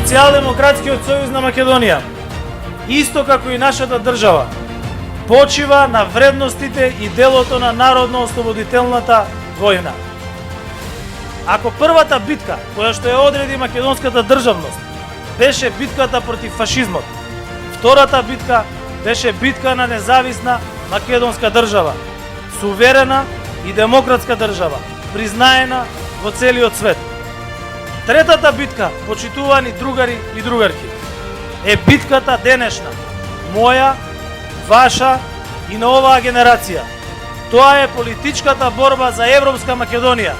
Социјалдемократскиот сојуз на Македонија, исто како и нашата држава, почива на вредностите и делото на народно-ослободителната војна. Ако првата битка, која што ја одреди македонската државност, беше битката против фашизмот, втората битка беше битка на независна македонска држава, суверена и демократска држава, признаена во целиот свет. Третата битка, почитувани другари и другарки, е битката денешна, моја, ваша и на оваа генерација. Тоа е политичката борба за европска Македонија.